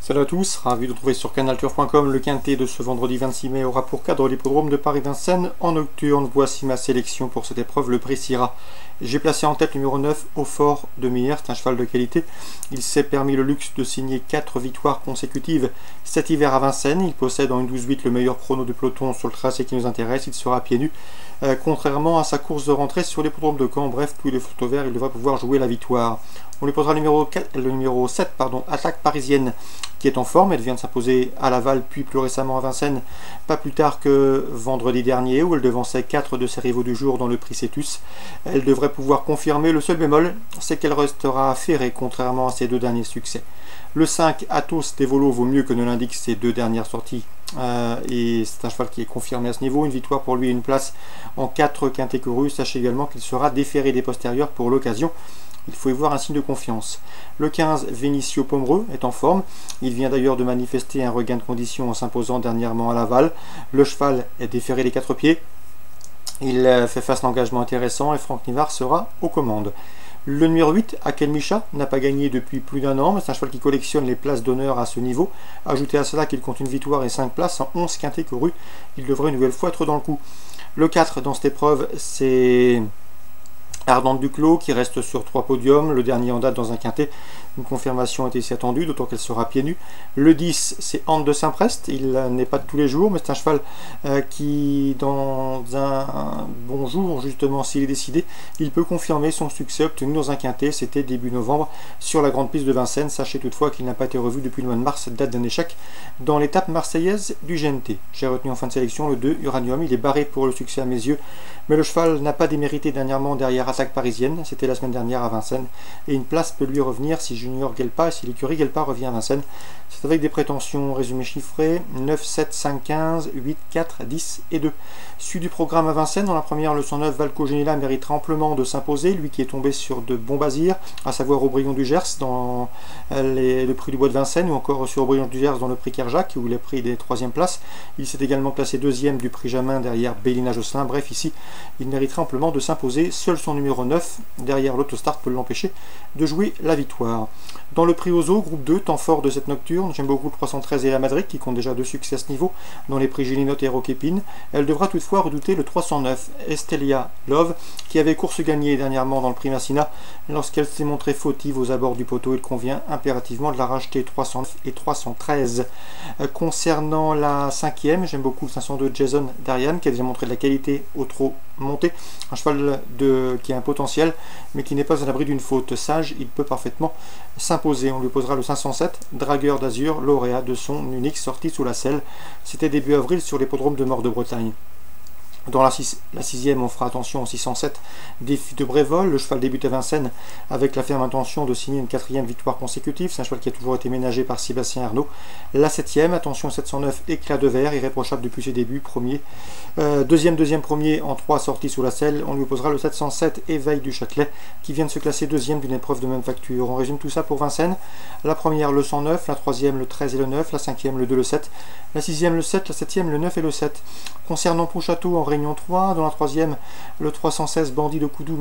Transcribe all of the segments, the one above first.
Salut à tous, ravi de retrouver sur canalturf.com. Le quintet de ce vendredi 26 mai aura pour cadre l'hippodrome de Paris-Vincennes en nocturne. Voici ma sélection pour cette épreuve, le prix Syrah. J'ai placé en tête le numéro 9, Au Fort de Miller, c'est un cheval de qualité. Il s'est permis le luxe de signer 4 victoires consécutives cet hiver à Vincennes. Il possède en 1-12-8 le meilleur chrono du peloton sur le tracé qui nous intéresse. Il sera à pieds nus, contrairement à sa course de rentrée sur l'hippodrome de Caen. Bref, tous les photos verts, il devrait pouvoir jouer la victoire. On lui posera le numéro 7, Attaque Parisienne, qui est en forme. Elle vient de s'imposer à Laval, puis plus récemment à Vincennes, pas plus tard que vendredi dernier, où elle devançait 4 de ses rivaux du jour dans le prix Cetus. Elle devrait pouvoir confirmer. Le seul bémol, c'est qu'elle restera ferrée, contrairement à ses 2 derniers succès. Le 5, Athos Devolo, vaut mieux que ne l'indiquent ses 2 dernières sorties. Et c'est un cheval qui est confirmé à ce niveau. Une victoire pour lui et une place en 4 quintés courus. Sachez également qu'il sera déféré des postérieurs pour l'occasion. Il faut y voir un signe de confiance. Le 15, Vénicio Pomereux, est en forme. Il vient d'ailleurs de manifester un regain de condition en s'imposant dernièrement à Laval. Le cheval est déféré des 4 pieds. Il fait face à l'engagement intéressant et Franck Nivard sera aux commandes. Le numéro 8, Akel Micha, n'a pas gagné depuis plus d'1 an, mais c'est un cheval qui collectionne les places d'honneur à ce niveau. Ajoutez à cela qu'il compte une victoire et 5 places en 11 quintés courus. Il devrait une nouvelle fois être dans le coup. Le 4 dans cette épreuve, c'est Ardente Duclos qui reste sur 3 podiums, le dernier en date dans un quintet. Une confirmation était ici attendue, d'autant qu'elle sera pieds nus. Le 10, c'est Anne de Saint-Prest. Il n'est pas de tous les jours, mais c'est un cheval qui, dans un bon jour, justement, s'il est décidé, il peut confirmer son succès obtenu dans un quintet. C'était début novembre sur la grande piste de Vincennes. Sachez toutefois qu'il n'a pas été revu depuis le mois de mars, date d'un échec dans l'étape marseillaise du GNT. J'ai retenu en fin de sélection le 2, Uranium. Il est barré pour le succès à mes yeux, mais le cheval n'a pas démérité dernièrement derrière Attaque Parisienne. C'était la semaine dernière à Vincennes, et une place peut lui revenir si Junior Gelpa, si l'écurie Gelpa revient à Vincennes. C'est avec des prétentions résumées chiffrées 9, 7, 5, 15, 8, 4, 10 et 2. Suite du programme à Vincennes, dans la première, le 109, Valco Genila méritera amplement de s'imposer, lui qui est tombé sur de bons basirs, à savoir Aubryon du Gers dans le prix du Bois de Vincennes, ou encore sur Aubryon du Gers dans le prix Kerjak, où il a pris des 3e places. Il s'est également classé 2e du prix Jamin derrière Bélina Josselin. Bref, ici, il méritera amplement de s'imposer. Seul son numéro 9, derrière l'autostart, peut l'empêcher de jouer la victoire. Dans le prix Ozo, groupe 2, temps fort de cette nocturne, j'aime beaucoup le 313 et la Madrid, qui compte déjà 2 succès à ce niveau, dans les prix Gélinote et Roquépine. Elle devra toutefois redouter le 309, Estelia Love, qui avait course gagnée dernièrement dans le prix Massina. Lorsqu'elle s'est montrée fautive aux abords du poteau, il convient impérativement de la racheter. 309 et 313. Concernant la 5e, j'aime beaucoup le 502 Jason Darian, qui a déjà montré de la qualité au trot monté. Un cheval qui a un potentiel, mais qui n'est pas à l'abri d'une faute sage. Il peut parfaitement s'imposer. On lui posera le 507, Dragueur d'Azur, lauréat de son unique sortie sous la selle. C'était début avril sur l'hippodrome de Mort de Bretagne. Dans la 6e, on fera attention au 607, Défi de Brévol. Le cheval débute à Vincennes avec la ferme intention de signer une 4e victoire consécutive. C'est un cheval qui a toujours été ménagé par Sébastien Arnaud. La 7e, attention 709, Éclat de Verre, irréprochable depuis ses débuts, premier. Deuxième, premier en 3 sorties sous la selle. On lui opposera le 707, Éveil du Châtelet, qui vient de se classer 2e d'une épreuve de même facture. On résume tout ça pour Vincennes. La première, le 109, la 3e, le 13 et le 9, la 5e, le 2, le 7, la 6e, le 7, la 7e, le 9 et le 7. Concernant Pontchâteau, en Réunion 3, dans la 3e, le 316, Bandit de Coudou,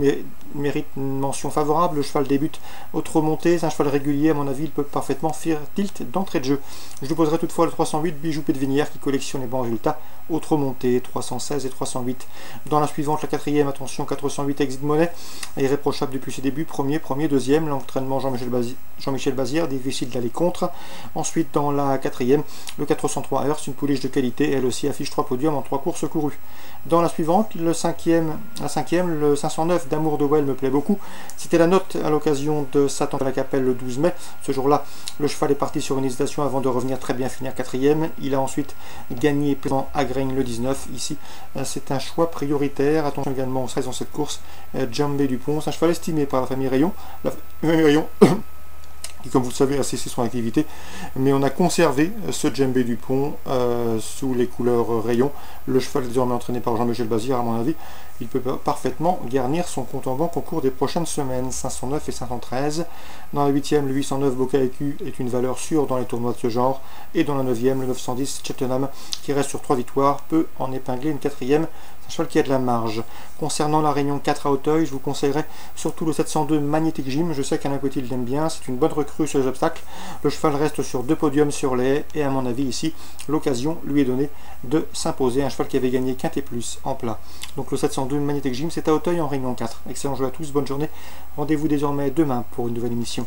mérite une mention favorable. Le cheval débute au trot monté, c'est un cheval régulier, à mon avis, il peut parfaitement faire tilt d'entrée de jeu. Je lui poserai toutefois le 308, Bijou Pédevinière, qui collectionne les bons résultats au trot monté, 316 et 308. Dans la suivante, la 4e, attention 408, Exit Money, irréprochable depuis ses débuts, premier, deuxième, l'entraînement Jean-Michel Bazir, difficile d'aller contre. Ensuite, dans la 4e, le 403 Hearst, une pouliche de qualité, elle aussi affiche 3 podiums en 3 courses courues. Dans la suivante, la 5e, le 509 d'Amour de Well me plaît beaucoup. C'était la note à l'occasion de Satan de la Capelle le 12 mai. Ce jour-là, le cheval est parti sur une hésitation avant de revenir très bien finir 4e. Il a ensuite gagné plaisant à Grain le 19. Ici, c'est un choix prioritaire. Attention également au 16 dans cette course, Djambé Dupont. C'est un cheval estimé par la famille Rayon. Qui, comme vous le savez, a cessé son activité, mais on a conservé ce Djembé Dupont sous les couleurs Rayon. Le cheval est désormais entraîné par Jean-Michel Bazir, à mon avis, il peut parfaitement garnir son compte en banque au cours des prochaines semaines. 509 et 513. Dans la 8e, le 809 Bokaeku est une valeur sûre dans les tournois de ce genre. Et dans la 9e, le 910 Cheltenham, qui reste sur 3 victoires, peut en épingler une 4e. C'est un cheval qui a de la marge. Concernant la Réunion 4 à Auteuil, je vous conseillerais surtout le 702 Magnetic Gym. Je sais qu'Alain Petit l'aime bien, c'est une bonne recrue sur les obstacles. Le cheval reste sur 2 podiums sur les haies et à mon avis ici, l'occasion lui est donnée de s'imposer. Un cheval qui avait gagné Quintet Plus en plat. Donc le 702 Magnetic Gym, c'est à Auteuil en Réunion 4. Excellent jeu à tous, bonne journée. Rendez-vous désormais demain pour une nouvelle émission.